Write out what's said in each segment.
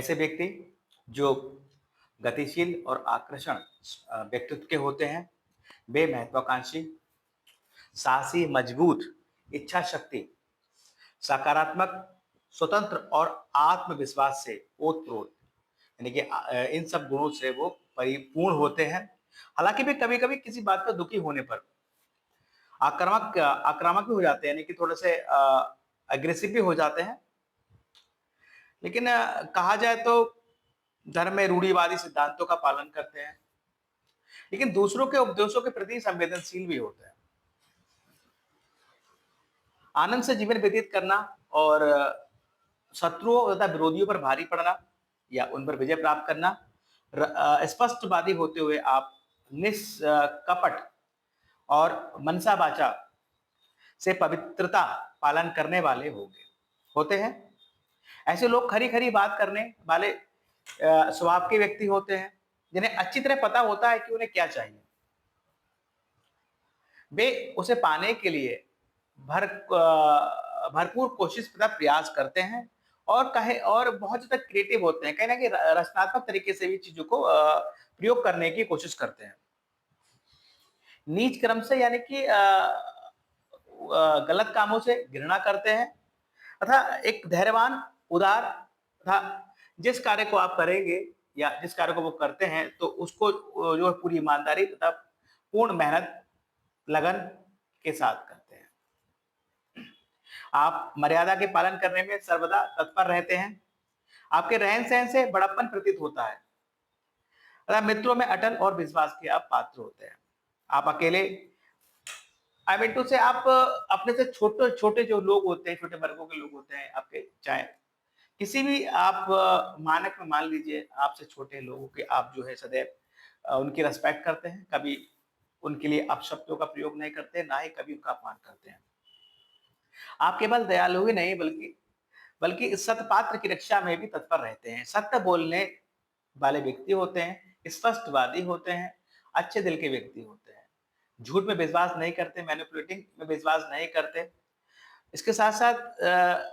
ऐसे व्यक्ति जो गतिशील और आकर्षण व्यक्तित्व के होते हैं, वे महत्वाकांक्षी, साहसी, मजबूत, इच्छा शक्ति, सकारात्मक, स्वतंत्र और आत्मविश्वास से ओत-प्रोत यानी कि इन सब गुणों से वो परिपूर्ण होते हैं। हालाँकि वे कभी-कभी किसी बात पर दुखी होने पर आक्रामक आक्रामक भी हो जाते हैं, यानी कि थोड़े-से एग्रेसिव भी हो जाते हैं। लेकिन कहा जाए तो धर्म में रूढ़िवादी सिद्धांतों का पालन करते हैं, लेकिन दूसरों के उपदेशों के प्रति संवेदनशील भी होते हैं। आनंद से जीवन व्यतीत करना और शत्रुओं तथा विरोधियों पर भारी पड़ना या उन पर विजय प्राप्त करना, स्पष्टवादी होते हुए आप कपट और मनसा वाचा से पवित्रता पालन करने वाले होते हैं। ऐसे लोग खरी-खरी बात करने वाले स्वभाव के व्यक्ति होते हैं, जिन्हें अच्छी तरह पता होता है कि उन्हें क्या चाहिए। वे उसे पाने के लिए भरपूर कोशिश तथा प्रयास करते हैं और कहे और बहुत ज़्यादा क्रिएटिव होते हैं। कहीं न कहीं रचनात्मक तरीके से भी चीज़ों को प्रयोग करने की कोशिश करते हैं। नीच कर्म से यानी कि गलत कामों से घृणा करते हैं तथा एक धैर्यवान, उदार तथा जिस कार्य को आप करेंगे या जिस कार्य को वो करते हैं, तो उसको जो है पूरी ईमानदारी तथा पूर्ण मेहनत, लगन के साथ करते हैं। आप मर्यादा के पालन करने में सर्वदा तत्पर रहते हैं। आपके रहन-सहन से बड़प्पन प्रतीत होता है। तथा मित्रों में अटल और विश्वास के आप पात्र होते हैं। आप अकेले आई मीन टू से आप अपने से छोटे-छोटे जो लोग होते हैं, छोटे वर्गों के लोग होते हैं, आपके चाहे किसी भी आप मानक में मान लीजिए आपसे छोटे लोगों के आप जो है सदैव उनकी रिस्पेक्ट करते हैं, कभी उनके लिए अपशब्दों का प्रयोग नहीं करते, ना ही कभी उनका अपमान करते हैं। आप केवल दयालु ही नहीं बल्कि सत्पात्र की रक्षा में भी तत्पर रहते हैं। सत्य बोलने वाले व्यक्ति होते हैं, स्पष्टवादी होते हैं, अच्छे दिल के व्यक्ति होते हैं। झूठ में विश्वास नहीं करते, मैनिपुलेटिंग में विश्वास नहीं करते। इसके साथ-साथ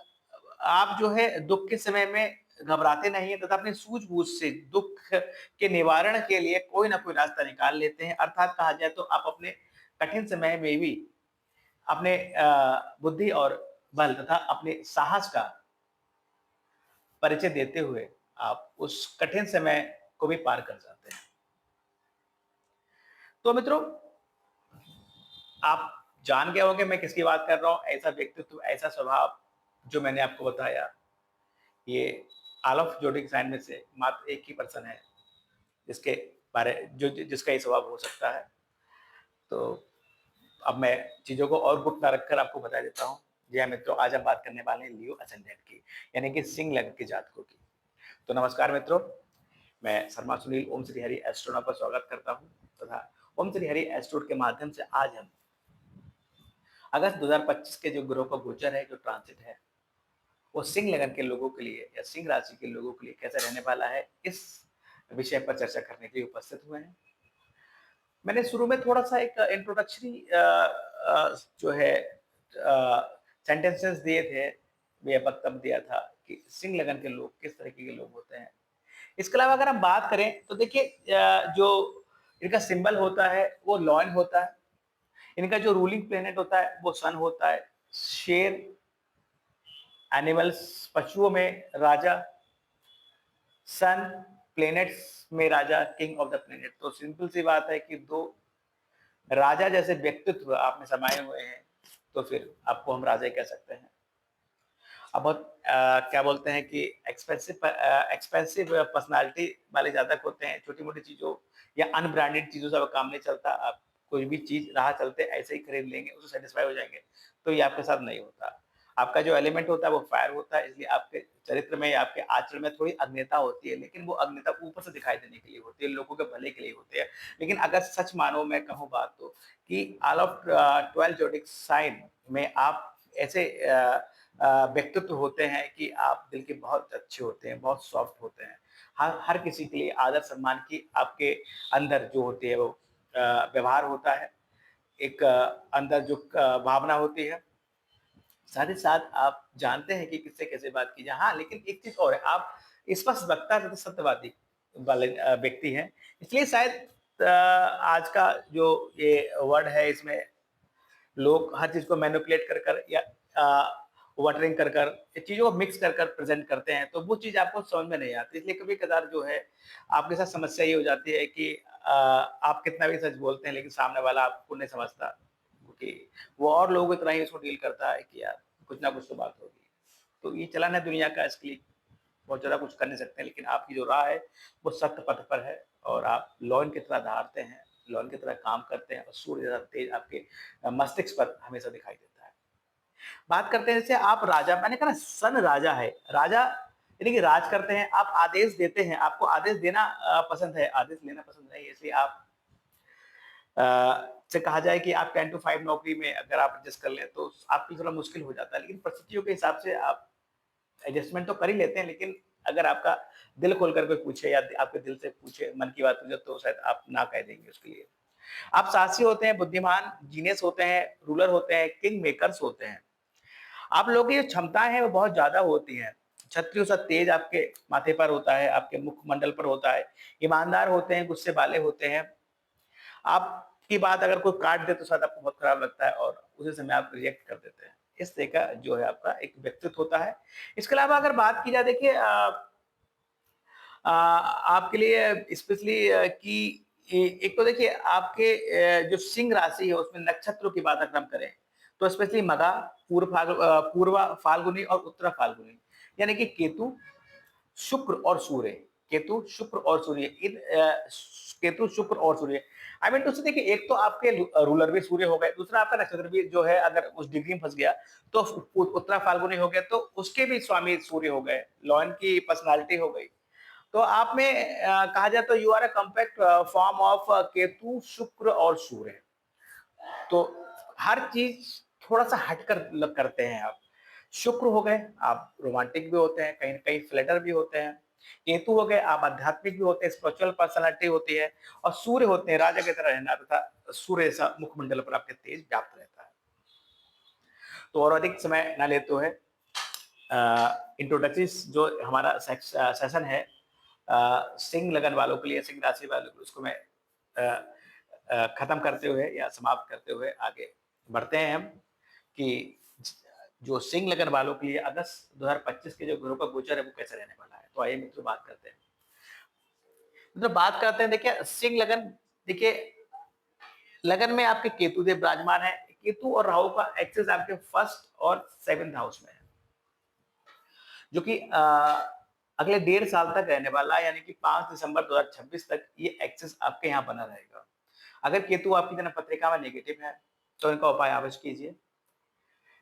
आप जो है दुःख के समय में घबराते नहीं हैं तथा अपनी सूझ-बूझ से दुःख के निवारण के लिए कोई ना कोई रास्ता निकाल लेते हैं। अर्थात कहा जाए तो आप अपने कठिन समय में भी अपने बुद्धि और बल तथा अपने साहस का परिचय देते हुए आप उस कठिन समय को भी पार कर जाते हैं। तो मित्रों, आप जान गए होंगे मैं किसकी बात कर रहा हूँ। ऐसा व्यक्तित्व, ऐसा स्वभाव जो मैंने आपको बताया, ये ऑल ऑफ ज़ोडिएक साइन में से मात्र एक ही पर्सन है जिसके जिसका ये स्वभाव हो सकता है। तो अब मैं चीज़ों को और गुप्त ना रखकर आपको बता देता हूँ। जी हाँ मित्रों, आज हम बात करने वाले हैं लियो असेंडेंट की, यानी कि सिंह लग्न के जातकों की। तो नमस्कार मित्रों, मैं शर्मा सुनील ओम श्री हरि एस्ट्रोनॉट पर स्वागत करता हूँ तथा ओम श्री हरि एस्ट्रोनॉट के माध्यम से आज हम अगस्त 2025 के जो ग्रहों का गोचर है, जो ट्रांजिट है, वो सिंह लगन के लोगों के लिए या सिंह राशि के लोगों के लिए कैसा रहने वाला है, इस विषय पर चर्चा करने के लिए उपस्थित हुए हैं। मैंने शुरू में थोड़ा-सा एक इंट्रोडक्टरी जो है सेंटेंसेस दिए थे, या वक्तव्य दिया था कि सिंह लगन के लोग किस तरीके के लोग होते हैं। इसके अलावा अगर हम बात करें तो देखिए जो इनका सिंबल होता है वो लॉयन होता है। इनका जो रूलिंग प्लैनेट होता है वो सन होता है। शेर, एनिमल्स, पशुओं में राजा, सन, प्लैनेट्स में राजा, किंग ऑफ द प्लैनेट। तो सिंपल सी बात है कि दो राजा जैसे व्यक्तित्व आप में समाये हुए हैं, तो फिर आपको हम राजा ही कह सकते हैं। अब बहुत क्या बोलते हैं कि एक्सपेंसिव पर्सनैलिटी वाले जातक होते हैं। छोटी-मोटी चीज़ों या अनब्रांडेड चीज़ों से अब काम नहीं चलता। आप कोई भी चीज़ राह चलते ऐसे ही खरीद लेंगे, उससे सैटिस्फाई हो जाएँगे, तो ये आपके साथ नहीं होता। आपका जो एलिमेंट होता है वो फायर होता है, इसलिए आपके चरित्र में या आपके आचरण में थोड़ी अग्निता होती है, लेकिन वो अग्निता ऊपर से दिखाई देने के लिए होती है, लोगों के भले के लिए होती है। लेकिन अगर सच मानो, मैं कहूँ बात तो, कि ऑल ऑफ 12 ज़ोडिएक साइन में आप ऐसे व्यक्तित्व होते हैं कि आप दिल के बहुत अच्छे होते हैं, बहुत सॉफ्ट होते हैं। हर किसी के लिए आदर सम्मान की आपके अंदर जो होती है वो व्यवहार होता है। एक अंदर जो भावना होती है। साथ ही साथ आप जानते हैं कि किससे कैसे बात की जाए। हाँ, लेकिन एक चीज़ और है, आप स्पष्ट वक्ता तथा सत्यवादी वाले व्यक्ति हैं। इसलिए शायद आज का जो ये वर्ड है इसमें लोग हर चीज़ को मैनिपुलेट कर कर या वाटरिंग कर कर चीज़ों को मिक्स कर कर प्रेज़ेंट करते हैं, तो वो चीज़ आपको समझ में नहीं आती। इसलिए कभी-कभार जो है आपके साथ समस्या ये हो जाती है कि आप कितना भी सच बोलते हैं लेकिन सामने वाला आपको नहीं समझता, क्योंकि वो और लोगों की तरह ही उसको डील करता है कि यार कुछ ना कुछ तो बात होगी। तो ये चलन है दुनिया का, इसके लिए बहुत ज़्यादा कुछ कर नहीं सकते हैं, लेकिन आपकी जो राह है वो सत्य पथ पर है और आप लॉयन की तरह दहाड़ते हैं, लॉयन की तरह काम करते हैं और सूर्य जैसा तेज आपके मस्तिष्क पर हमेशा दिखाई देता है। बात करते हैं जैसे आप राजा, मैंने कहा ना सन राजा है, राजा यानी कि राज करते हैं, आप आदेश देते हैं, आपको आदेश देना पसंद है, आदेश लेना पसंद नहीं है, इसलिए आप से कहा जाए कि आप 10 टू 5 नौकरी में अगर आप एडजस्ट कर लें तो आपके लिए थोड़ा मुश्किल हो जाता है, लेकिन परिस्थितियों के हिसाब से आप एडजस्टमेंट तो कर ही लेते हैं, लेकिन अगर आपका दिल खोल कर कोई पूछे या आपके दिल से पूछे, मन की बात पूछे, तो शायद आप ना कह देंगे उसके लिए। आप साहसी होते हैं, बुद्धिमान, जीनियस होते हैं, रूलर होते हैं, किंग मेकर्स होते हैं। आप लोगों की जो क्षमताएँ हैं वो बहुत ज़्यादा होती हैं। छत्रियों सा तेज आपके माथे पर होता है, आपके मुखमंडल पर होता है, ईमानदार होते हैं, गुस्से वाले होते हैं। आपकी बात अगर कोई काट दे तो शायद आपको बहुत खराब लगता है और उसी समय आप रिएक्ट कर देते हैं। इस तरह का जो है आपका एक व्यक्तित्व होता है। इसके अलावा अगर बात की जाए, देखिए आपके लिए स्पेशली कि एक तो देखिए आपके जो सिंह राशि है उसमें नक्षत्रों की बात अगर हम करें तो स्पेशली मघा, पूर्वा फाल्गुनी और उत्तरा फाल्गुनी, यानी कि केतु, शुक्र और सूर्य। केतु, शुक्र और सूर्य, केतु, शुक्र और सूर्य। आई मीन टू से देखिए, एक तो आपके रूलर भी सूर्य हो गए, दूसरा आपका नक्षत्र भी जो है अगर उस डिग्री में फंस गया तो उत्तरा फाल्गुनी हो गया, तो उसके भी स्वामी सूर्य हो गए, लॉयन की पर्सनालिटी हो गई। तो आप में कहा जाए तो you are a compact form of Ketu, Shukra और सूर्य। तो हर चीज थोड़ा सा हटकर करते हैं आप। शुक्र हो गए, आप रोमांटिक भी होते हैं, कहीं न कहीं फ्लर्टर भी होते हैं। केतु हो गए, आप आध्यात्मिक भी होते हैं, स्पिरिचुअल पर्सनैलिटी होती है। और सूर्य होते हैं, राजा की तरह रहना तथा सूर्य जैसा मुखमंडल पर आपके तेज व्याप्त रहता है। तो और अधिक समय ना लेते हुए इंट्रोडक्टिव जो हमारा सेशन है सिंह लगन वालों के लिए, सिंह राशि वालों के लिए, उसको मैं खत्म करते हुए या समाप्त करते हुए आगे बढ़ते हैं हम कि जो सिंह लगन वालों के लिए अगस्त 2025 के जो ग्रहों का गोचर है वो कैसे रहने वाला है। तो आइए मित्रों बात करते हैं। मतलब बात करते हैं, देखिए सिंह लगन, देखिए लगन में आपके केतु देव विराजमान है। केतु और राहु का एक्सेस आपके फर्स्ट और सेवेंथ हाउस में है, जो कि अगले 1.5 साल तक रहने वाला है, यानी कि 5 दिसंबर 2026 तक ये एक्सेस आपके यहाँ बना रहेगा। अगर केतु आपकी जन्म पत्रिका में नेगेटिव है तो इनका उपाय अवश्य कीजिए।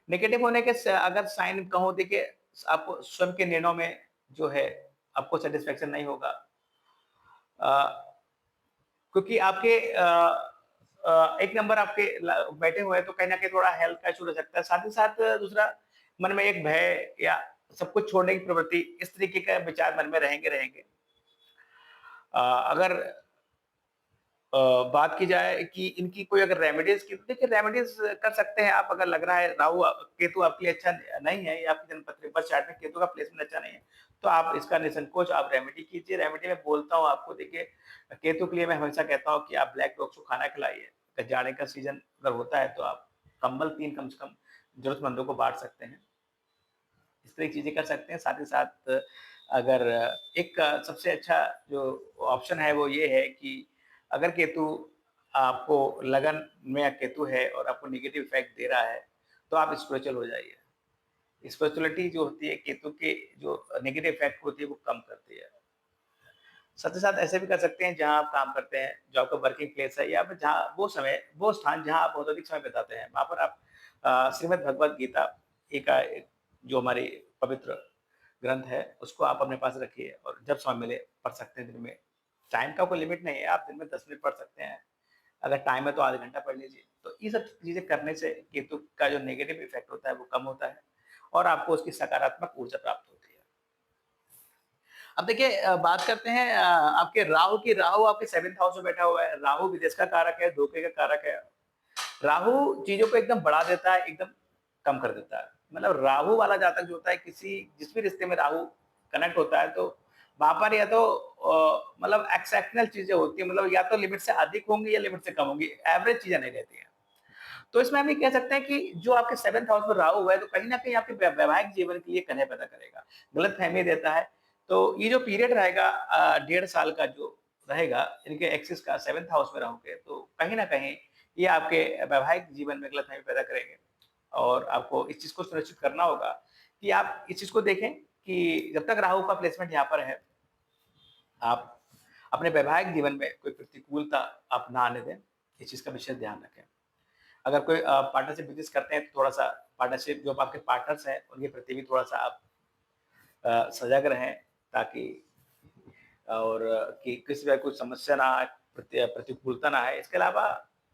नेगेटिव होने के अगर साइन कहूँ, देखिए आपको स्वयं के निर्णयों में जो है आपको सेटिस्फेक्शन नहीं होगा, क्योंकि आपके एक नंबर आपके बैठे हुए हैं, तो कहीं ना कहीं थोड़ा हेल्थ का इशू रह सकता है। साथ ही साथ दूसरा, मन में एक भय या सब कुछ छोड़ने की प्रवृत्ति, इस तरीके का विचार मन में रहेंगे रहेंगे। अगर बात की जाए कि इनकी कोई अगर रेमेडीज की, तो देखिए रेमेडीज कर सकते हैं आप। अगर लग रहा है राहु केतु आपके लिए अच्छा नहीं है या आपकी जन्मपत्री पर चार्ट में केतु का प्लेसमेंट अच्छा नहीं है, तो आप इसका निसंकोच आप रेमेडी कीजिए। रेमेडी में बोलता हूँ आपको, देखिए केतु के लिए मैं हमेशा कहता हूँ कि आप ब्लैक डॉग्स को खाना खिलाइए। अगर जाड़े का सीजन अगर होता है तो आप कंबल 3 कम से कम जरूरतमंदों को बांट सकते हैं। इस तरह की चीजें कर सकते हैं। साथ ही साथ अगर एक सबसे अच्छा जो ऑप्शन है वो ये है कि अगर केतु आपको लगन में केतु है और आपको नेगेटिव इफेक्ट दे रहा है, तो आप स्पिरिचुअल हो जाइए। स्पिरिचुअलिटी जो होती है केतु के जो नेगेटिव इफेक्ट होती है वो कम करती है। साथ ही साथ ऐसे भी कर सकते हैं जहाँ आप काम करते हैं, जो आपका वर्किंग प्लेस है, या फिर जहाँ वो स्थान जहाँ आप बहुत अधिक समय बिताते हैं, वहाँ पर आप श्रीमद् भगवद गीता एक जो हमारी पवित्र ग्रंथ है, उसको आप अपने पास रखिए और जब समय मिले पढ़ सकते हैं दिन में। टाइम का कोई लिमिट नहीं है, आप दिन में 10 मिनट पढ़ सकते हैं। अगर टाइम है तो आधा घंटा पढ़ लीजिए। तो ये सब चीज़ें करने से केतु का जो नेगेटिव इफेक्ट होता है वो कम होता है और आपको उसकी सकारात्मक ऊर्जा प्राप्त होती है। अब देखिए बात करते हैं आपके राहु की। राहु आपके 7th हाउस में बैठा हुआ है। राहु विदेश का कारक है, धोखे का कारक है। राहु चीज़ों को एकदम बढ़ा देता है, एकदम कम कर देता है। मतलब राहु वाला जातक जो होता है, किसी जिस भी रिश्ते में राहु कनेक्ट होता है तो वहाँ पर या तो मतलब एक्सेप्शनल चीज़ें होती हैं, मतलब या तो लिमिट से अधिक होंगी या लिमिट से कम होंगी, एवरेज चीज़ें नहीं रहती हैं। तो इसमें हम ये कह सकते हैं कि जो आपके 7th हाउस में राहु हुआ है, तो कहीं न कहीं आपके वैवाहिक जीवन के लिए कलह पैदा करेगा, गलतफ़हमी देता है। तो ये जो पीरियड रहेगा 1.5 साल का जो रहेगा, इनके एक्सिस का 7th हाउस में राहु के, तो कहीं न कहीं ये आपके वैवाहिक जीवन में गलतफ़हमी पैदा करेंगे। और आपको इस चीज़ को सुनिश्चित करना होगा कि आप इस चीज़ को देखें कि जब तक राहु का प्लेसमेंट यहाँ पर है, आप अपने वैवाहिक जीवन में कोई प्रतिकूलता आप ना आने दें, इस चीज़ का विशेष ध्यान रखें। अगर कोई पार्टनरशिप बिज़नेस करते हैं तो थोड़ा-सा पार्टनरशिप जो आपके पार्टनर्स हैं, उनके प्रति भी थोड़ा-सा आप सजग रहें ताकि और कि किसी तरह कोई समस्या ना आए, प्रतिकूलता ना आए। इसके अलावा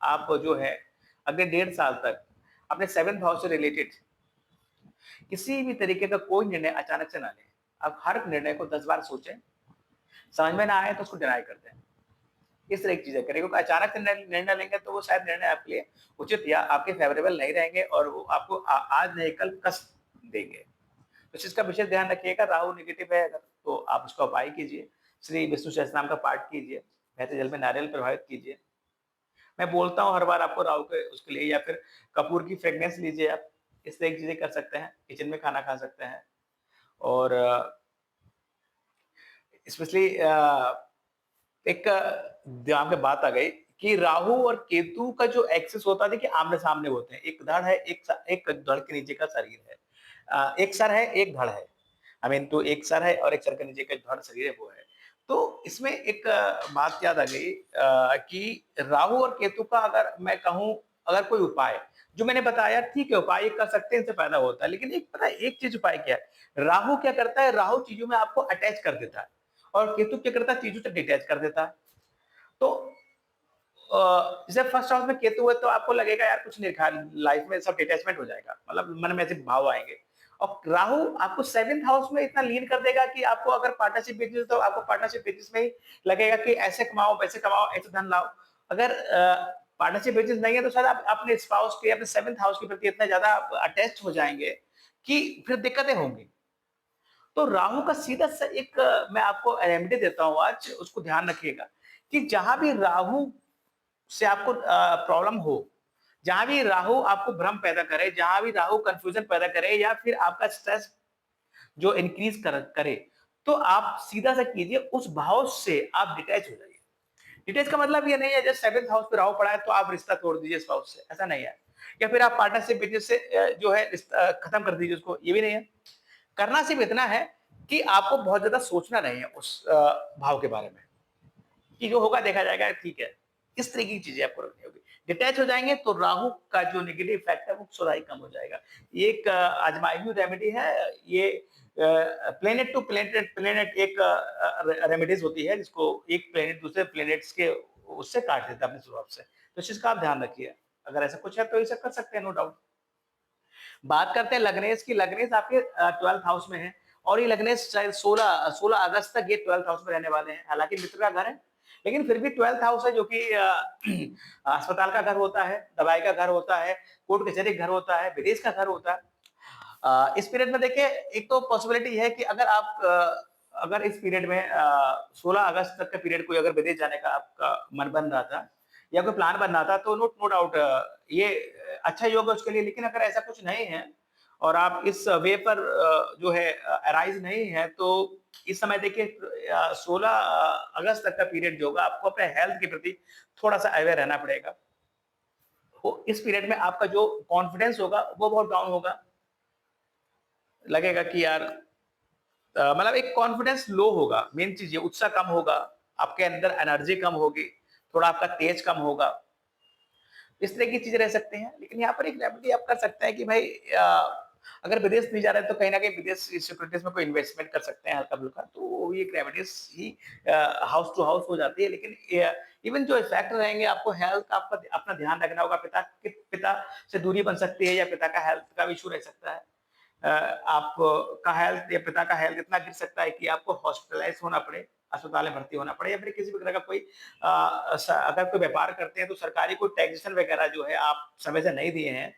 आप जो है अगले 1.5 साल तक अपने 7th हाउस से रिलेटेड किसी भी तरीके का कोई निर्णय अचानक से ना लें। आप हर निर्णय को 10 बार सोचें, समझ में ना आए तो उसको डिनाई कर दें। इस तरह की चीज़ें करें क्योंकि अचानक से निर्णय लेंगे तो वो शायद निर्णय आपके लिए उचित या आपके फेवरेबल नहीं रहेंगे और वो आपको आज नहीं कल कष्ट देंगे। तो इस चीज़ का विशेष ध्यान रखिएगा, राहु नेगेटिव है अगर तो आप उसका उपाय कीजिए, श्री विष्णु सहस्त्रनाम का पाठ कीजिए, बहते जल में नारियल प्रवाहित कीजिए। मैं बोलता हूँ हर बार आपको राहु के उसके लिए या फिर कपूर की फ्रेग्रेंस लीजिए आप, इस तरह की चीज़ें कर सकते हैं, किचन में खाना खा सकते हैं और स्पेशली एक दिमाग में बात आ गई कि राहु और केतु का जो एक्सिस होता है देखिए आमने-सामने होते हैं। एक धड़ है, एक धड़ के नीचे का शरीर है। एक सर है, एक धड़ है। आई मीन तो एक सर है और एक सर के नीचे का धड़ शरीर है वो है। तो इसमें एक बात याद आ गई कि राहु और केतु का अगर मैं कहूँ अगर कोई उपाय जो मैंने बताया ठीक है उपाय कर सकते हैं इनसे फायदा होता है। लेकिन एक पता है एक चीज़ उपाय क्या है? राहु क्या करता है? राहु चीज़ों में आपको अटैच कर देता है। और केतु क्या करता है चीज़ों से डिटैच कर देता है। तो जैसे फर्स्ट हाउस में केतु है तो आपको लगेगा यार कुछ नहीं रखा लाइफ में सब डिटैचमेंट हो जाएगा। मतलब मन में ऐसे भाव आएँगे। और राहु आपको 7th हाउस में इतना लीन कर देगा कि आपको अगर पार्टनरशिप बिज़नेस है तो आपको पार्टनरशिप बिज़नेस में ही लगेगा कि ऐसे कमाओ, वैसे कमाओ, ऐसे धन लाओ। अगर पार्टनरशिप बिज़नेस नहीं है तो शायद आप अपने स्पाउस के अपने 7th हाउस के प्रति इतना ज़्यादा आप अटैच्ड हो जाएँगे कि फिर दिक्कतें होंगी। तो राहु का सीधा सा एक मैं आपको रेमेडी देता हूँ आज, उसको ध्यान रखिएगा कि जहाँ भी राहु से आपको प्रॉब्लम हो, जहाँ भी राहु आपको भ्रम पैदा करे, जहाँ भी राहु कन्फ्यूजन पैदा करे या फिर आपका स्ट्रेस जो इंक्रीज करे, तो आप सीधा सा कीजिए उस भाव से आप डिटैच हो जाइए। डिटेल्स का मतलब ये नहीं है जस्ट 7th हाउस पे राहु पड़ा है तो आप रिश्ता तोड़ दीजिए स्पाउस से, ऐसा नहीं है। या फिर आप पार्टनरशिप बिज़नेस से जो है रिश्ता खत्म कर दीजिए उसको, ये भी नहीं है। करना सिर्फ इतना है कि आपको बहुत ज़्यादा सोचना नहीं है उस भाव के बारे में, कि जो होगा देखा जाएगा ठीक है। इस तरीके की चीज़ें आपको रखनी होगी। डिटैच हो जाएँगे तो राहु का जो नेगेटिव इफ़ेक्ट है वो थोड़ा ही कम हो जाएगा। ये एक आज़माई हुई रेमेडी है, ये प्लैनेट टू प्लैनेट प्लैनेट एक रेमेडीज़ होती है जिसको एक प्लैनेट दूसरे प्लैनेट्स के उससे काट देता है अपने स्वभाव से। तो इस चीज़ का आप ध्यान रखिए। अगर ऐसा कुछ है तो ये सब कर सकते हैं नो डाउट। बात करते हैं लग्नेश की, लग्नेश आपके 12th हाउस में है और ये लग्नेश शायद 16 अगस्त तक ये 12th हाउस में रहने वाले हैं। हालाँकि मित्र का घर है, लेकिन फिर भी 12th हाउस है जो कि अस्पताल का घर होता है, दवाई का घर होता है, कोर्ट कचहरी का घर होता है, विदेश का घर होता है। इस पीरियड में देखिए एक तो पॉसिबिलिटी है कि अगर आप अगर इस पीरियड में 16 अगस्त तक का पीरियड कोई अगर विदेश जाने का आपका मन बन रहा था या कोई प्लान बन रहा था तो नो डाउट ये अच्छा योग है उसके लिए। लेकिन अगर ऐसा कुछ नहीं है और आप इस वे पर जो है अराइज़ नहीं है तो इस समय देखिए 16 अगस्त तक का पीरियड जो होगा आपको अपने हेल्थ के प्रति थोड़ा-सा अवेयर रहना पड़ेगा। तो इस पीरियड में आपका जो कॉन्फिडेंस होगा वो बहुत डाउन होगा। लगेगा कि यार मतलब एक कॉन्फिडेंस लो होगा, मेन चीज़ ये उत्साह कम होगा, आपके अंदर एनर्जी कम होगी, थोड़ा आपका तेज कम होगा। इस तरह की चीज़ें रह सकती हैं, लेकिन यहाँ पर एक रेमेडी आप कर सकते हैं कि भाई अगर विदेश नहीं जा रहे हैं तो कहीं न कहीं विदेश सिक्योरिटीज़ में कोई इन्वेस्टमेंट कर सकते हैं हल्का-फुल्का, तो वो भी एक रेमेडीज़ ही हाउस टू हाउस हो जाती है। लेकिन इवन जो इफ़ेक्ट रहेंगे आपको हेल्थ का आपका अपना ध्यान रखना होगा, पिता से दूरी बन सकती है या पिता का हेल्थ का भी इश्यू रह सकता है। आप का हेल्थ या पिता का हेल्थ इतना गिर सकता है कि आपको हॉस्पिटलाइज़ होना पड़े, अस्पताल में भर्ती होना पड़े या फिर किसी भी तरह का कोई अगर कोई व्यापार करते हैं तो सरकारी कोई टैक्सेशन वगैरह जो है आप समय से नहीं दिए हैं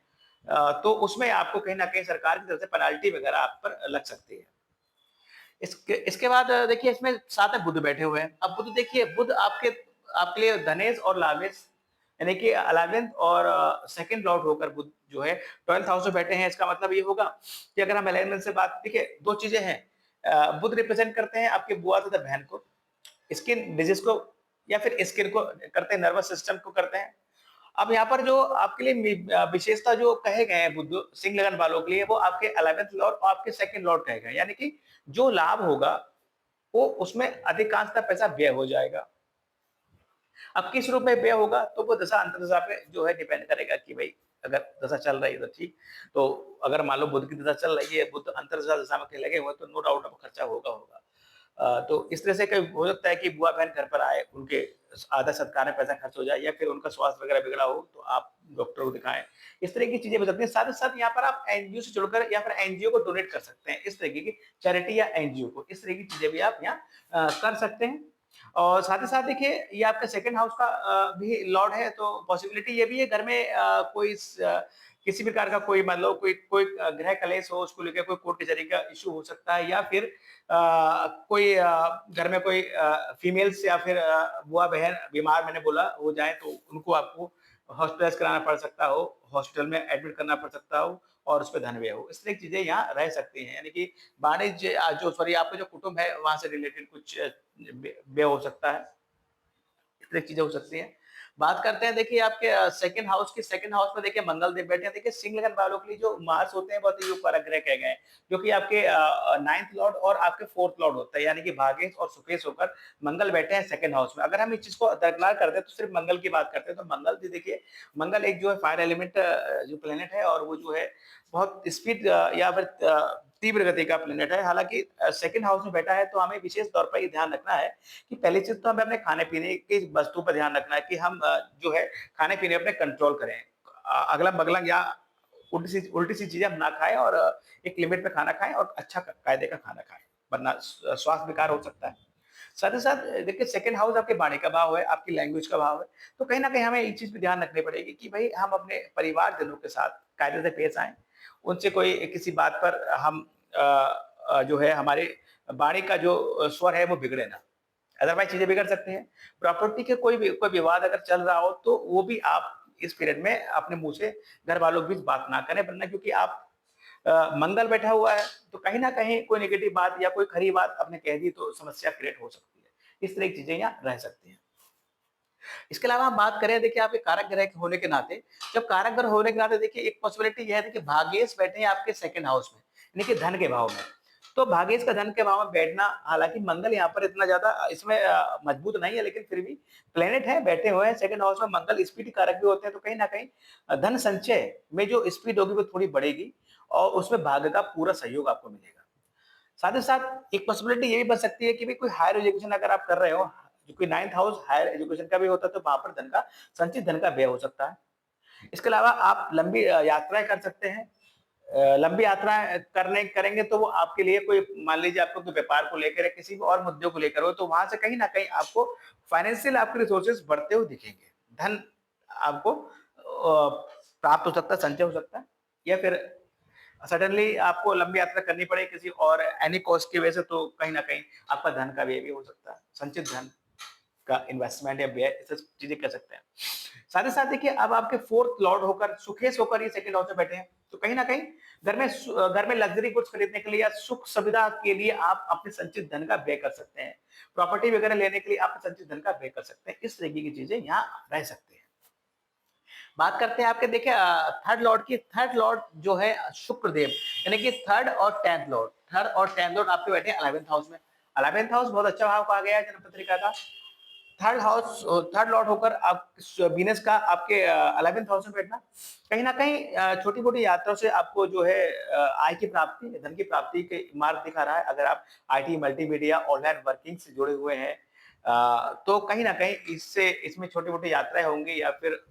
तो उसमें आपको कहीं न कहीं सरकार की तरफ से पेनल्टी वगैरह आप पर लग सकती है। इसके बाद देखिए इसमें साथ में बुध बैठे हुए हैं। अब बुध देखिए, बुध आपके लिए धनेश और लावेश यानी कि 11th और 2nd लॉर्ड होकर बुध जो है 12th हाउस में बैठे हैं। इसका मतलब ये होगा कि अगर हम अलाइनमेंट से बात, देखिए 2 चीज़ें हैं। बुध रिप्रेजेंट करते हैं आपके बुआ तथा बहन को, स्किन डिजीज़ को, या फिर स्किन को करते हैं, नर्वस सिस्टम को करते हैं। अब यहाँ पर जो आपके लिए विशेषता जो कहे गए हैं बुध सिंह लगन वालों के लिए, वो आपके 11th लॉर्ड और आपके 2nd लॉर्ड कहे गए हैं। यानी कि जो लाभ होगा वो उसमें अधिकांशतः पैसा व्यय हो जाएगा। अब किस रूप में व्यय होगा तो वो दशा अंतर्दशा पे जो है डिपेंड करेगा कि भाई अगर दशा चल रही है तो ठीक। तो अगर मान लो बुध की दशा चल रही है, बुध अंतर्दशा दशा में कहीं लगे हुए हैं, तो नो डाउट अब खर्चा होगा। तो इस तरह से कहीं हो सकता है कि बुआ बहन घर पर आए, उनके आदर सत्कार में पैसा खर्च हो जाए, या फिर उनका स्वास्थ्य वगैरह बिगड़ा हो तो आप डॉक्टर को दिखाएं। इस तरह की चीजें हो सकती हैं। साथ ही साथ यहाँ पर आप एनजीओ से जुड़कर या फिर एनजीओ को डोनेट कर सकते हैं। इस तरीके की चैरिटी या एनजीओ को, इस तरह की चीजें भी आप यहाँ कर सकते हैं। और साथ ही साथ देखिए ये आपका 2nd हाउस का भी लॉर्ड है, तो पॉसिबिलिटी ये भी है घर में किसी प्रकार का कोई मान लो कोई कोई गृह कलेश हो, उसको लेकर कोई कोर्ट कचहरी का इश्यू हो सकता है, या फिर कोई घर में कोई फीमेल्स या फिर बुआ बहन बीमार मैंने बोला हो जाए, तो उनको आपको हॉस्पिटलाइज कराना पड़ सकता हो, हॉस्पिटल में एडमिट करना पड़ सकता हो, और उस पे धन व्यय हो। इस तरह की चीजें यहाँ रह सकती हैं। यानी कि वाणिज्य जो सॉरी आपका जो कुटुंब है वहां से रिलेटेड कुछ व्यय हो सकता है। इस तरह की चीजें हो सकती हैं। बात करते हैं देखिए आपके 2nd हाउस की। 2nd हाउस में देखिए मंगल देव बैठे हैं। देखिए सिंह लगन वालों के लिए जो मार्स होते हैं बहुत ही उपकारक ग्रह कहे गए हैं, जो कि आपके 9th लॉर्ड और आपके 4th लॉर्ड होता है। यानी कि भागेश और सुकेश होकर मंगल बैठे हैं 2nd हाउस में। अगर हम इस चीज को दरकिनार करते हैं तो सिर्फ मंगल की बात करते हैं, तो मंगल भी देखिए, मंगल एक जो है फायर एलिमेंट जो प्लेनेट है, और वो जो है बहुत स्पीड या फिर तीव्र गति का प्लेनेट है। हालांकि 2nd हाउस में बैठा है, तो हमें विशेष तौर पर ये ध्यान रखना है कि पहली चीज तो हमें अपने खाने-पीने की वस्तु पर ध्यान रखना है कि हम जो है खाने-पीने पे कंट्रोल करें। अगला-बगला या उल्टी सी चीजें हम ना खाएँ, और एक लिमिट में खाना खाएँ, और अच्छा कायदे का खाना खाएँ, वरना स्वास्थ्य विकार हो सकता है। साथ ही साथ देखिए 2nd हाउस आपके वाणी का भाव है, आपकी लैंग्वेज का भाव है, तो कहीं न कहीं हमें इस चीज़ पे ध्यान रखनी पड़ेगी कि भई हम अपने परिवारजनों के साथ कायदे से पेश आएँ। उनसे कोई किसी बात पर हम जो है हमारे वाणी का जो स्वर है वो बिगड़े ना। अदरवाइज़ चीज़ें बिगड़ सकती हैं। प्रॉपर्टी के कोई विवाद अगर चल रहा हो, तो वो भी आप इस पीरियड में अपने मुँह से घर वालों के बीच बात ना करें, वरना क्योंकि आप मंगल बैठा हुआ है, तो कहीं न कहीं कोई नेगेटिव बात या कोई खरी बात आपने कह दी तो समस्या क्रिएट हो सकती है। इस तरह की चीज़ें यहाँ रह सकती हैं। इसके अलावा हम बात करें देखिए आपके कारक ग्रह के होने के नाते, जब कारक ग्रह होने के नाते देखिए एक पॉसिबिलिटी ये है देखिए भाग्येश बैठे हैं आपके 2nd हाउस में, यानी कि धन के भाव में। तो भाग्येश का धन के भाव में बैठना, हालाँकि मंगल यहाँ पर इतना ज़्यादा इसमें मजबूत नहीं है, लेकिन फिर भी प्लैनेट है, बैठे हुए हैं 2nd हाउस में। मंगल स्पीड कारक भी होते हैं, तो कहीं न कहीं धन संचय में जो स्पीड होगी वो थोड़ी बढ़ेगी, और उसमें भाग्य का पूरा सहयोग आपको मिलेगा। साथ ही साथ एक पॉसिबिलिटी ये भी बन सकती है कि भाई कोई हायर एजुकेशन अगर आप कर रहे हो, जो कि 9th हाउस हायर एजुकेशन का भी होता है, तो वहाँ पर धन का संचित धन का व्यय हो सकता है। इसके अलावा आप लंबी यात्राएँ कर सकते हैं। लंबी यात्राएँ करेंगे तो वो आपके लिए कोई, मान लीजिए आपको कोई व्यापार को लेकर या किसी भी और मुद्दों को लेकर हो, तो वहाँ से कहीं न कहीं आपको फाइनेंशियल आपके रिसोर्सेज़ बढ़ते हुए दिखेंगे। धन आपको प्राप्त हो सकता है, संचय हो सकता है, या फिर सडनली आपको लंबी यात्रा करनी पड़े किसी और एनी कॉस्ट की वजह से, तो कहीं न कहीं आपका धन का व्यय भी हो सकता है। संचित धन का इन्वेस्टमेंट या व्यय, ऐसी चीज़ें कर सकते हैं। साथ ही साथ देखिए अब आपके 4th लॉर्ड होकर सुखेश होकर ये 2nd हाउस में बैठे हैं, तो कहीं न कहीं घर में लग्ज़री गुड्स खरीदने के लिए या सुख सुविधा के लिए आप अपने संचित धन का व्यय कर सकते हैं। प्रॉपर्टी वगैरह लेने के लिए आप संचित धन का व्यय कर सकते हैं। इस तरीके की चीज़ें यहाँ रह सकती हैं। बात करते हैं आपके देखिए 3rd लॉर्ड की। 3rd लॉर्ड जो है शुक्रदेव, यानी कि 3rd और 10th लॉर्ड। 3rd और 10th लॉर्ड आपके बैठे हैं 11th हाउस में। 11th हाउस बहुत अच्छा भाव कहा गया है जन्म पत्रिका का। 3rd लॉर्ड होकर आप वीनस का आपके 11th हाउस में बैठना, कहीं न कहीं छोटी-मोटी यात्राओं से आपको जो है आय की प्राप्ति, धन की प्राप्ति के मार्ग दिखा रहा है। अगर आप आईटी, मल्टीमीडिया, ऑनलाइन वर्किंग से जुड़े हुए हैं, तो कहीं न कहीं इसमें छोटी-मोटी यात्राएँ होंगी, या फिर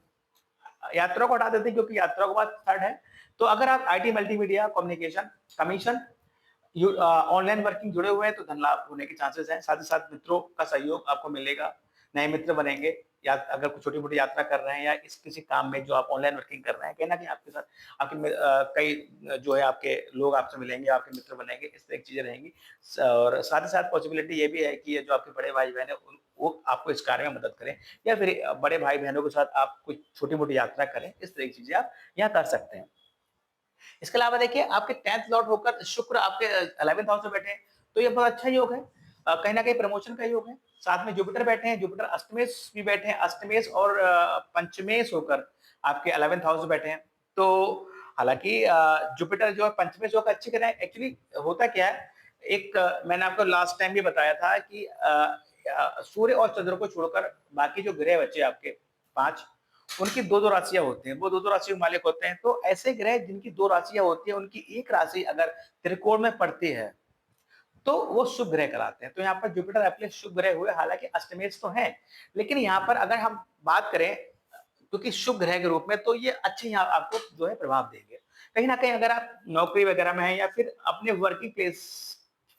यात्रा को हटा देते हैं क्योंकि यात्रा के बाद 3rd है। तो अगर आप IT, multimedia, communication, commission, online working जुड़े हुए हैं, तो धन लाभ होने के चांसेस हैं। साथ ही साथ मित्रों का सहयोग आपको मिलेगा, नए मित्र बनेंगे, या अगर कुछ छोटी-मोटी यात्रा कर रहे हैं या इस किसी काम में जो आप ऑनलाइन वर्किंग कर रहे हैं, कहीं न कहीं आपके साथ कई जो है आपके लोग आपसे मिलेंगे, आपके मित्र बनेंगे, इस तरह की चीज़ें रहेंगी। और साथ ही साथ पॉसिबिलिटी ये भी है कि ये जो आपके बड़े भाई-बहन हैं, वो आपको इस कार्य में मदद करें या फिर बड़े भाई-बहनों के साथ आप कुछ छोटी-मोटी यात्रा करें, इस तरह की चीज़ें आप यहाँ कर सकते हैं। इसके अलावा देखिए आपके 10th लॉर्ड होकर शुक्र आपके 11th हाउस में बैठे हैं, तो ये बहुत अच्छा योग है। कहीं न कहीं प्रमोशन का योग है। साथ में जुपिटर बैठे हैं, जुपिटर अष्टमेश भी बैठे हैं, अष्टमेश और पंचमेश होकर आपके 11th हाउस में बैठे हैं। तो हालाँकि जुपिटर जो है पंचमेश होकर अच्छी ग्रह है। एक्चुअली होता क्या है, मैंने आपको लास्ट टाइम भी बताया था कि सूर्य और चंद्र को छोड़कर बाकी जो ग्रह बचे आपके 5 उनकी 2-2 राशियाँ होती हैं, वो 2-2 राशि के मालिक होते हैं। तो ऐसे ग्रह जिनकी 2 राशियाँ होती हैं, उनकी एक राशि अगर त्रिकोण में पड़ती है, तो वो शुभ ग्रह कहलाते हैं। तो यहाँ पर जुपिटर आपके लिए शुभ ग्रह हुए, हालाँकि अष्टमेश तो हैं, लेकिन यहाँ पर अगर हम बात करें क्योंकि शुभ ग्रह के रूप में तो ये अच्छे यहाँ आपको जो है प्रभाव देंगे। कहीं न कहीं अगर आप नौकरी वगैरह में हैं या फिर अपने वर्किंग प्लेस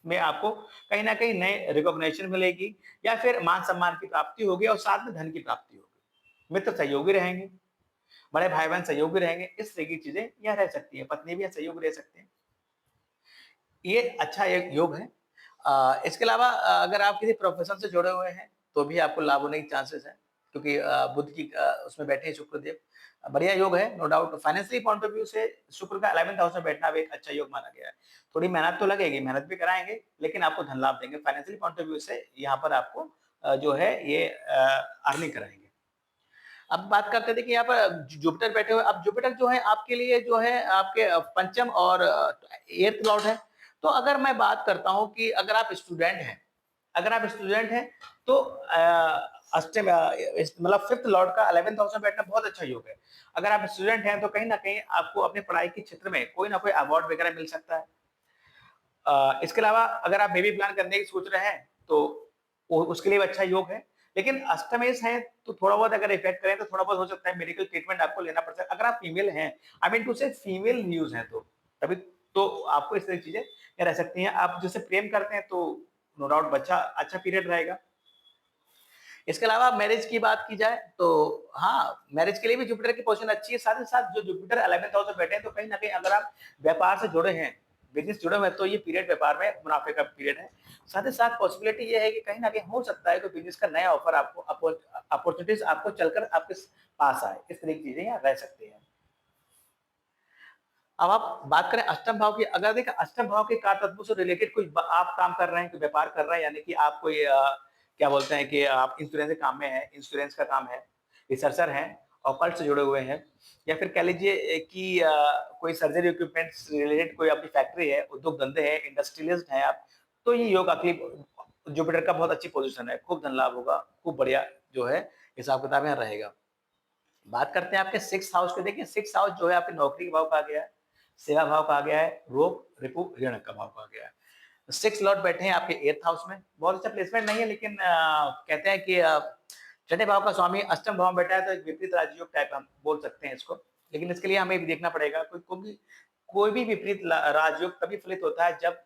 में आपको कहीं न कहीं नए रिकॉग्निशन मिलेगी या फिर मान-सम्मान की प्राप्ति होगी और साथ में धन की प्राप्ति होगी। मित्र सहयोगी रहेंगे, बड़े भाई-बहन सहयोगी रहेंगे, इस तरह की चीज़ें यहाँ रह सकती हैं, पत्नी भी सहयोगी रह सकते हैं। ये अच्छा एक योग है। इसके अलावा अगर आप किसी प्रोफ़ेशन से जुड़े हुए हैं, तो भी आपको लाभ होने के चांसेस हैं क्योंकि बुध की उसमें बैठे हैं शुक्रदेव। बढ़िया योग है, no doubt financial point of view से शुक्र का 11th हाउस में बैठना भी एक अच्छा योग माना गया है। थोड़ी मेहनत तो लगेगी, मेहनत भी कराएँगे, लेकिन आपको धन लाभ देंगे। फाइनेंशियल पॉइंट ऑफ व्यू से यहाँ पर आपको जो है ये अर्निंग कराएँगे। अब बात करते थे कि यहाँ पर जुपिटर बैठे हुए अब जुपिटर जो है आपके लिए जो है आपके पंचम और 8th लॉर्ड है। तो अगर मैं बात करता हूँ कि अगर आप स्टूडेंट हैं तो मतलब 5th लॉर्ड का 11th हाउस में बैठना बहुत अच्छा योग है। अगर आप स्टूडेंट हैं तो कहीं न कहीं आपको अपनी पढ़ाई के क्षेत्र में कोई ना कोई अवार्ड वगैरह मिल सकता है। इसके अलावा अगर आप बेबी प्लान करने की सोच रहे हैं तो उसके लिए भी अच्छा योग है। लेकिन अष्टमेश है तो थोड़ा बहुत अगर इफेक्ट करें तो थोड़ा बहुत हो सकता है मेडिकल ट्रीटमेंट आपको लेना पड़ सकता है। अगर आप फीमेल हैं, आई मीन टू से फीमेल न्यूज़ हैं तो तभी तो आपको इस तरह की चीज़ें रह सकती हैं। आप जिससे प्रेम करते हैं तो नो डाउट बच्चा अच्छा पीरियड रहेगा। इसके अलावा मैरिज की बात की जाए तो हाँ, मैरिज के लिए भी जुपिटर की पोज़ीशन अच्छी है। साथ ही साथ जो जुपिटर 11th हाउस में बैठे हैं तो कहीं न कहीं अगर आप व्यापार से जुड़े हैं, बिज़नेस जुड़े हुए हैं तो ये पीरियड व्यापार में मुनाफ़े का पीरियड है। साथ ही साथ पॉसिबिलिटी ये है कि कहीं न कहीं हो सकता है कोई बिज़नेस का नया ऑफर आपको अपॉर्च्युनिटीज़ आपको चलकर आपके पास आए। इस तरह की चीज़ें यहाँ रह सकती हैं। अब आप बात करें अष्टम भाव की, अगर देखिए अष्टम भाव के कारतत्वों से रिलेटेड कोई आप काम कर रहे हैं, कोई व्यापार कर रहे हैं, यानी कि आप कोई क्या बोलते हैं कि आप इंश्योरेंस के काम में हैं, इंश्योरेंस का काम है, रिसर्चर हैं, ऑकल्ट से जुड़े हुए हैं, या फिर कह लीजिए कि कोई सर्जरी इक्विपमेंट्स से रिलेटेड कोई आपकी फैक्ट्री है, उद्योग धंधे हैं, इंडस्ट्रियलिस्ट हैं आप, तो ये योग आपकी जुपिटर का बहुत अच्छी पोजीशन है, खूब धन लाभ होगा, खूब बढ़िया जो है हिसाब किताब यहाँ रहेगा। बात करते हैं आपके 6th हाउस के, देखिए 6th हाउस जो है आपके नौकरी का भाव कहा गया है, सेवा भाव कहा गया है, रोग, रिपु, ऋण का भाव कहा गया है। 6 लॉर्ड बैठे हैं आपके 8th हाउस में, बहुत अच्छा प्लेसमेंट नहीं है लेकिन कहते हैं कि छठे भाव का स्वामी अष्टम भाव में बैठा है तो एक विपरीत राजयोग टाइप हम बोल सकते हैं इसको। लेकिन इसके लिए हमें भी देखना पड़ेगा कोई भी विपरीत राजयोग तभी फलित होता है जब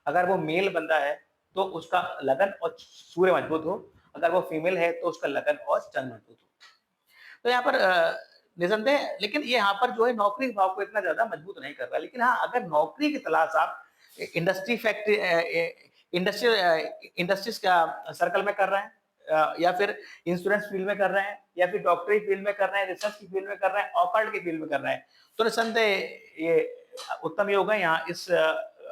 अगर वो मेल बंदा है तो उसका लगन और सूर्य मजबूत हो, अगर वो फीमेल है तो उसका लगन और चंद्र मजबूत हो। तो यहाँ पर निसंदेह, लेकिन ये यहाँ पर जो है नौकरी के भाव को इतना ज़्यादा मजबूत नहीं कर रहा है। लेकिन हाँ, अगर नौकरी की तलाश आप इंडस्ट्री फैक्ट्री इंडस्ट्रीज़ का सर्कल में कर रहे हैं, या फिर इंश्योरेंस फील्ड में कर रहे हैं, या फिर डॉक्टरी फील्ड में कर रहे हैं, रिसर्च की फील्ड में कर रहे हैं, ऑकल्ट की फील्ड में कर रहे हैं, तो निसंदेह ये उत्तम योग है यहाँ इस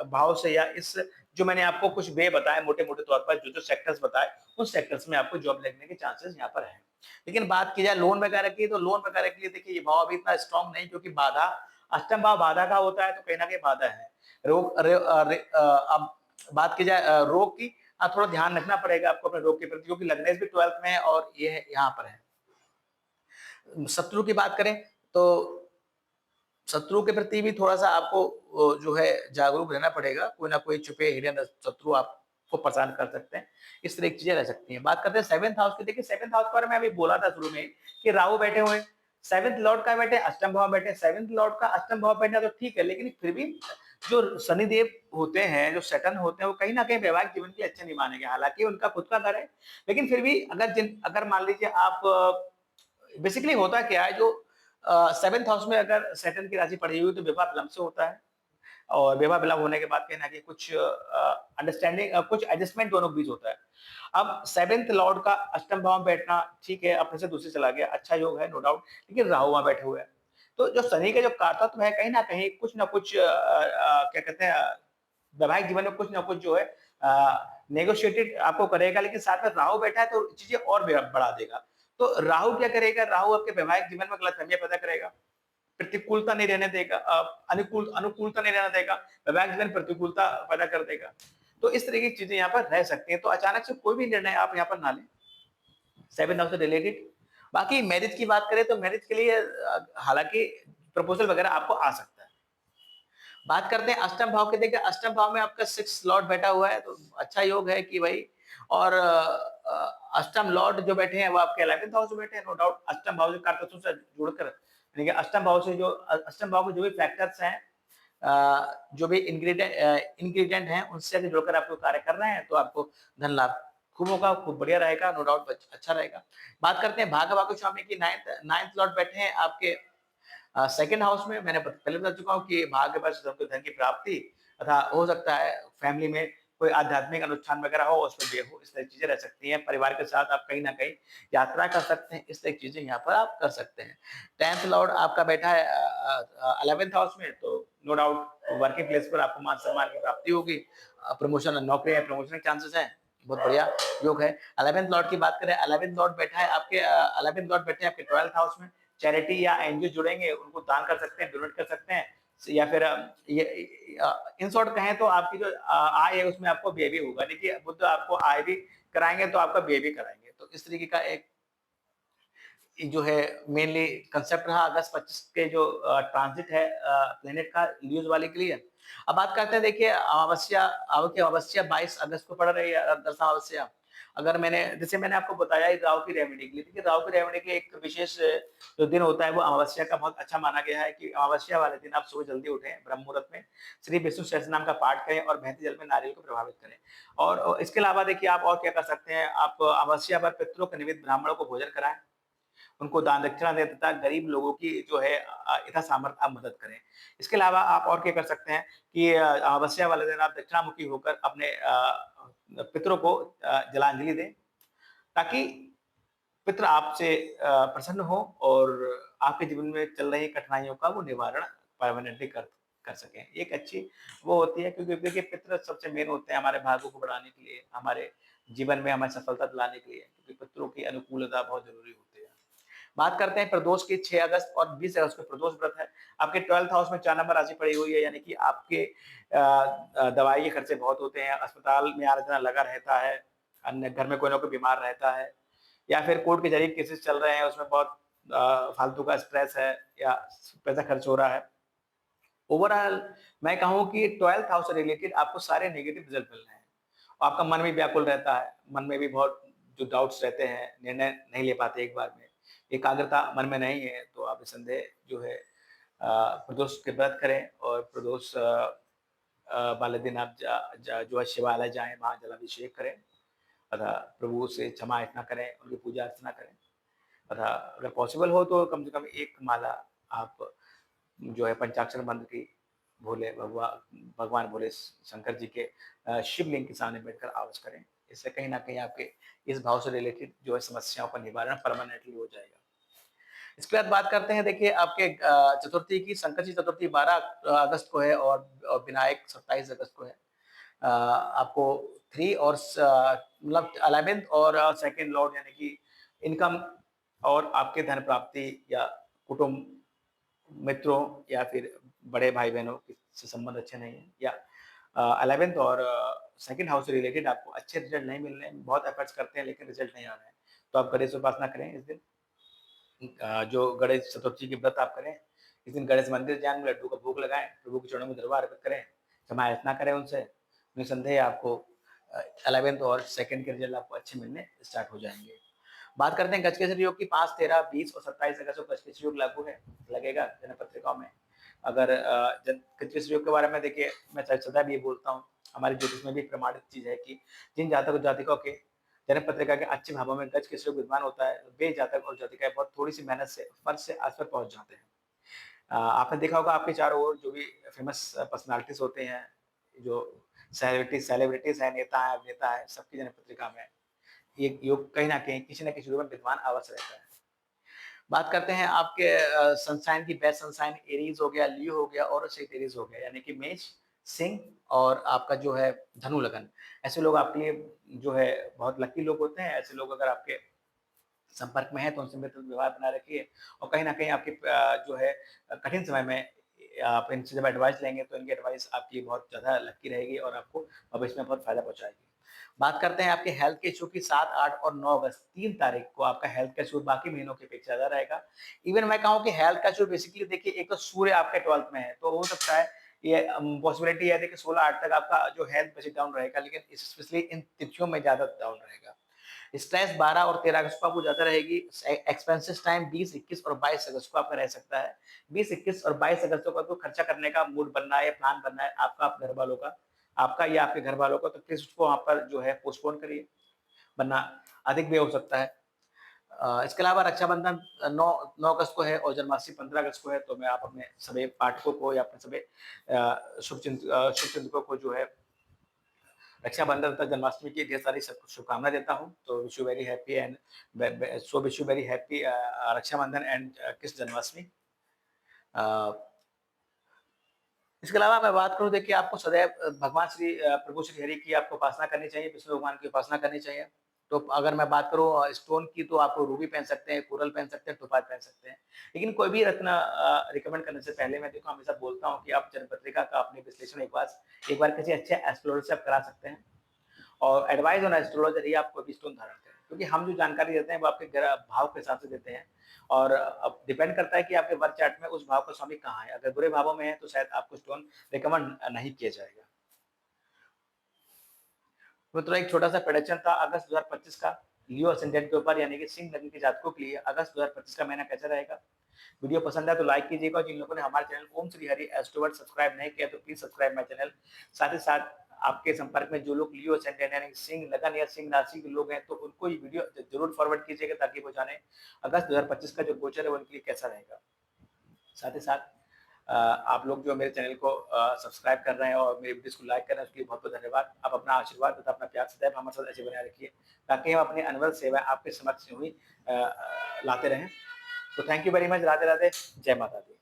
भाव से, या इस जो मैंने आपको कुछ वे बताए मोटे-मोटे तौर पर जो-जो सेक्टर्स बताए, उन सेक्टर्स में आपको जॉब लगने के चांसेस यहाँ पर हैं। लेकिन बात की जाए लोन वगैरह की, तो लोन वगैरह के लिए देखिए ये भाव अभी इतना स्ट्रॉन्ग नहीं, क्योंकि बाधा अष्टम भाव बाधा का होता है तो कहीं न कहीं बाधा है। अब बात की जाए रोग की, थोड़ा ध्यान रखना पड़ेगा आपको अपने रोग के प्रति, क्योंकि लग्नेश भी 12th में है और ये यहाँ पर है। शत्रु की बात करें तो शत्रु के प्रति भी थोड़ा-सा आपको जो है जागरूक रहना पड़ेगा, कोई ना कोई छुपे हिडन शत्रु आपको परेशान कर सकते हैं, इस तरह की चीज़ें रह सकती हैं। बात करते हैं 7th हाउस की, देखिए 7th हाउस के बारे में अभी बोला था शुरू में कि राहु बैठे हुए हैं, 7th लॉर्ड का बैठे अष्टम भाव बैठे, 7th लॉर्ड का अष्टम भाव बैठना तो ठीक है, लेकिन फिर भी जो शनिदेव होते हैं, जो सैटर्न होते हैं, वो कहीं न कहीं वैवाहिक जीवन के लिए अच्छे नहीं मानेंगे। हालाँकि उनका खुद का घर है, लेकिन फिर भी अगर मान लीजिए आप बेसिकली होता क्या है जो 7th हाउस में अगर सैटर्न की राशि पड़ी हुई है तो विवाह विलंब से होता है और विवाह विलंब होने के बाद कहीं न कहीं कुछ अंडरस्टैंडिंग कुछ एडजस्टमेंट दोनों के बीच होता है। अब 7th लॉर्ड का अष्टम भाव में बैठना ठीक है, अपने से दूसरी चला गया, अच्छा योग है नो डाउट, लेकिन राहु वहाँ बैठे हुए हैं। तो जो शनि का जो कारतत्व है कहीं न कहीं कुछ न कुछ क्या कहते हैं वैवाहिक जीवन में कुछ न कुछ जो है नेगोशिएटेड आपको करेगा, लेकिन साथ में राहु बैठा है तो चीज़ें और भी बढ़ा देगा। तो राहु क्या करेगा? राहु आपके वैवाहिक जीवन में गलतफ़हमियाँ पैदा करेगा, प्रतिकूलता नहीं रहने देगा, अनुकूलता नहीं रहने देगा, वैवाहिक जीवन प्रतिकूलता पैदा कर देगा। तो इस तरह की चीज़ें यहाँ पर रह सकती हैं, तो अचानक से कोई भी निर्णय आप यहाँ पर ना लें। 7 हाउस से रिलेटेड। बाकी मैरिज की बात करें तो मैरिज के लिए हालाँकि प्रपोज़ल वगैरह आपको आ सकता है। बात करते हैं अष्टम भाव की। देखिए अष्टम भाव में आपका 6 लॉर्ड बैठा हुआ है, तो अच्छा योग है कि भाई और अष्टम लॉर्ड जो बैठे हैं वो आपके 11th हाउस में बैठे हैं, नो डाउट अष्टम भाव से कारतत्वों से जुड़कर यानी कि अष्टम भाव से जो अष्टम भाव के जो भी फैक्टर्स हैं जो भी इंग्रीडिएंट हैं उनसे अगर जुड़कर आपको कार्य कर रहे हैं तो आपको धन लाभ खूब होगा, खूब बढ़िया रहेगा, नो डाउट अच्छा रहेगा। बात करते हैं भाग्य भाग्य स्वामी की। 9th लॉर्ड बैठे हैं आपके सेकंड हाउस में। मैंने पहले बता चुका हूँ कि भाग्यवश सबको धन की प्राप्ति तथा हो सकता है फैमिली में कोई आध्यात्मिक अनुष्ठान वगैरह हो, उसमें भी हो, इस तरह की चीजें रह सकती हैं। परिवार के साथ आप कहीं ना कहीं यात्रा कर सकते हैं, इस तरह की चीजें यहाँ पर आप कर सकते हैं। 10th लॉर्ड आपका बैठा है 11th हाउस में, तो नो डाउट वर्किंग प्लेस पर आपको मान सम्मान की प्राप्ति होगी, प्रमोशन नौकरी है, प्रमोशन के चांसेस हैं, बहुत बढ़िया योग है। 11th लॉर्ड की बात करें, 11th लॉर्ड बैठा है आपके 11th लॉर्ड बैठे हैं आपके 12th हाउस में। चैरिटी या एनजीओ जुड़ेंगे, उनको दान कर सकते हैं, डोनेट कर सकते हैं, या फिर ये इन शॉर्ट कहें तो आपकी जो आय है उसमें आपको व्यय भी होगा। देखिए बुध आपको आय भी कराएंगे तो आपका व्यय भी कराएंगे, तो इस तरीके का एक जो है मेनली कंसेप्ट रहा अगस्त 25 के जो ट्रांजिट है प्लेनेट का लीज वाले के लिए। अब बात करते हैं, देखिए अमावस्या, आपकी अमावस्या 22 अगस्त को पड़ रही है, दरअसल अमावस्या। अगर मैंने जैसे मैंने आपको बताया ही राहु की रेमेडी के लिए, देखिए राहु की रेमेडी के एक विशेष जो दिन होता है वो अमावस्या का बहुत अच्छा माना गया है कि अमावस्या वाले दिन आप सुबह जल्दी उठें, ब्रह्म मुहूर्त में श्री विष्णु सहस्त्रनाम का पाठ करें और बहते जल में नारियल को प्रभावित करें। और इसके अलावा देखिए आप और क्या कर सकते हैं, आप अमावस्या पर पितरों के निमित्त ब्राह्मणों को भोजन कराएं, उनको दान दक्षिणा दें तथा गरीब लोगों की जो है यथासामर्थ आप मदद करें। इसके अलावा आप और क्या कर सकते हैं कि अमावस्या वाले दिन आप दक्षिणामुखी होकर अपने पितरों को जलांजलि दें, ताकि पितृ आपसे प्रसन्न हो और आपके जीवन में चल रही कठिनाइयों का वो निवारण परमानेंटली कर कर सकें। एक अच्छी वो होती है, क्योंकि देखिए पितृ सबसे मेन होते हैं हमारे भाग्यों को बढ़ाने के लिए, हमारे जीवन में हमें सफलता दिलाने के लिए, क्योंकि पितरों की अनुकूलता बहुत ज़रूरी होती है। बात करते हैं प्रदोष की। 6 अगस्त और 20 अगस्त को प्रदोष व्रत है। आपके 12th हाउस में 4 नंबर राशि पड़ी हुई है, यानी कि आपके दवाई के खर्चे बहुत होते हैं, अस्पताल में आना-जाना लगा रहता है, अन्य घर में कोई ना कोई बीमार रहता है, या फिर कोर्ट के ज़रिए केसेस चल रहे हैं, उसमें बहुत फालतू का स्ट्रेस है या पैसा खर्च हो रहा है। ओवरऑल मैं कहूँ कि 12th हाउस से रिलेटेड आपको सारे नेगेटिव रिजल्ट मिल रहे हैं। आपका मन भी व्याकुल रहता है, मन में भी बहुत जो डाउट्स रहते हैं, निर्णय नहीं ले पाते एक बार में, एकाग्रता मन में नहीं है, तो आप निसंदेह जो है प्रदोष के व्रत करें और प्रदोष वाले दिन आप जो है शिवालय जाएँ, वहाँ जलाभिषेक करें तथा प्रभु से क्षमा याचना करें, उनकी पूजा अर्चना करें तथा अगर पॉसिबल हो तो कम से कम 1 माला आप जो है पंचाक्षर मंत्र की भगवान भोले शंकर जी के शिवलिंग के सामने बैठकर आवाज करें। इससे कहीं न कहीं आपके इस भाव से रिलेटेड जो है समस्याओं का निवारण परमानेंटली हो जाएगा। इसके बाद बात करते हैं, देखिए आपके चतुर्थी की। संकट की चतुर्थी 12 अगस्त को है और विनायक 27 अगस्त को है। आपको 3 और मतलब 11th और सेकंड लॉर्ड यानी कि इनकम और आपके धन प्राप्ति या कुटुंब, मित्रों या फिर बड़े भाई-बहनों से संबंध अच्छे नहीं है, या 11th और सेकंड हाउस से रिलेटेड आपको अच्छे रिजल्ट नहीं मिल रहे हैं, बहुत एफर्ट्स करते हैं लेकिन रिजल्ट नहीं आ रहे हैं। तो आप गणेश उपासना करें इस दिन। जो गणेश चतुर्थी के व्रत आप करें, इस दिन गणेश मंदिर जाएँ, लड्डू का भोग लगाएँ, प्रभु के चरणों में दरबार अर्पित करें, क्षमा याचना करें उनसे। निसंदेह आपको 11th और सेकंड के रिजल्ट आपको अच्छे मिलने स्टार्ट हो जाएँगे। बात करते हैं गजकेसरी योग की। 5, 13, 20 और 27 अगस्त को गजकेसरी योग लागू है, लगेगा जनक पत्रिकाओं में। अगर कृत्रिम योग के बारे में देखिए, मैं सदा भी ये बोलता हूँ, हमारे ज्योतिष में भी प्रमाणित चीज़ है कि जिन जातक-जातिकाओं के जन्म पत्रिका के अच्छे भावों में गज केसरी योग विद्यमान होता है, वे जातक और जातिकाएँ बहुत थोड़ी-सी मेहनत से फर्श से आज तक पहुँच जाते हैं। आपने देखा होगा आपके चारों ओर जो भी फेमस पर्सनैलिटीज़ होते हैं, जो सेलिब्रिटीज़ हैं, नेता हैं, अभिनेता हैं, सबकी जन्म पत्रिका में ये योग कहीं न कहीं किसी न किसी रूप में विद्यमान अवश्य रहता है। बात करते हैं आपके सनसाइन की बेस्ट सनसाइन एरीज़ हो गया, लियो हो गया और सेजिटेरियस हो गया, यानी कि मेष, सिंह और आपका जो है धनु लगन। ऐसे लोग आपके लिए जो है बहुत लकी लोग होते हैं। ऐसे लोग अगर आपके संपर्क में हैं तो उनसे मित्र व्यवहार बनाए रखिए और कहीं न कहीं आपकी जो है कठिन समय में आप इनसे जब एडवाइस लेंगे तो इनकी एडवाइस आपकी बहुत ज़्यादा लकी रहेगी और आपको भविष्य में बहुत फ़ायदा पहुँचाएगी। बात करते हैं आपके हेल्थ के इश्यू की 7, 8 और 9 अगस्त 3 तारीख को आपका हेल्थ का इश्यू बाकी महीनों की अपेक्षा ज़्यादा रहेगा। इवन मैं कहूँ कि हेल्थ का इश्यू बेसिकली देखिए एक तो सूर्य आपके 12th में है, तो हो सकता है ये पॉसिबिलिटी है देखिए 16-8 तक आपका जो हेल्थ बेसिक डाउन रहेगा, लेकिन स्पेशली इन तिथियों में ज़्यादा डाउन रहेगा। स्ट्रेस 12 और 13 अगस्त को आपको ज़्यादा रहेगी। एक्सपेंसेस टाइम 20, 21 और 22 अगस्त को आपका रह सकता है। 20, 21 और 22 अगस्त को आपको खर्चा करने का मूड बनना है या प्लान बनना है आपका, आप घर वालों का, आपका या आपके घर वालों का, तो प्लीज़ उसको वहाँ पर जो है पोस्टपोन करिए, वरना अधिक व्यय हो सकता है। इसके अलावा रक्षाबंधन 9 अगस्त को है और जन्माष्टमी 15 अगस्त को है, तो मैं आप अपने सभी पाठकों को या अपने सभी शुभचिंतकों को जो है रक्षाबंधन तथा जन्माष्टमी की ढेर सारी शुभकामनाएँ देता हूँ। तो wish you very happy and wish you very happy Rakshabandhan and Krishna Janmashtami. अ, इसके अलावा मैं बात करूँ देखिए आपको सदैव भगवान श्री प्रभु श्री हरि की आपको उपासना करनी चाहिए, विष्णु भगवान की उपासना करनी चाहिए। तो अगर मैं बात करूँ स्टोन की तो आपको रूबी पहन सकते हैं, कोरल पहन सकते हैं, टोपाज पहन सकते हैं। लेकिन कोई भी रत्न रिकमेंड करने से पहले मैं देखो हमेशा बोलता हूँ कि आप जन्मपत्रिका का अपने विश्लेषण एक बार किसी अच्छे एस्ट्रोलॉजर से आप करा सकते हैं। और एडवाइस ऑन एस्ट्रोलॉजर ही आप कोई भी स्टोन धारण करें, क्योंकि हम जो जानकारी देते हैं वो आपके ग्रह भाव के हिसाब से देते हैं और अब डिपेंड करता है कि आपके बर्थ चार्ट में उस भाव का स्वामी कहाँ है। अगर बुरे भावों में है तो शायद आपको स्टोन रिकमेंड नहीं किया जाएगा। मित्रों एक छोटा-सा प्रेडिक्शन था अगस्त 2025 का लियो असेंडेंट के ऊपर, यानी कि सिंह लग्न के जातकों के लिए अगस्त 2025 का महीना कैसा रहेगा। वीडियो पसंद आए तो लाइक कीजिएगा। जिन लोगों ने हमारे चैनल ओम श्री हरि एस्ट्रोवर्ड सब्सक्राइब नहीं किया तो प्लीज सब्सक्राइब माय चैनल। साथ ही साथ आपके संपर्क में जो लोग लियो असेंडेंट यानी सिंह लगन या सिंह राशि के लोग हैं तो उनको ये वीडियो जरूर फॉरवर्ड कीजिएगा ताकि वो जाने अगस्त 2025 का जो गोचर है वो उनके लिए कैसा रहेगा। साथ ही साथ आप लोग जो मेरे चैनल को सब्सक्राइब कर रहे हैं और मेरे वीडियोस को लाइक कर रहे हैं उसके लिए बहुत-बहुत धन्यवाद। आप अपना आशीर्वाद तथा अपना प्यार सदैव हमारे साथ ऐसे बनाए रखिए ताकि हम अपनी अनवरत सेवा आपके समक्ष यूँ ही लाते रहें। तो thank you very much. Radhe Radhe. जय माता दी।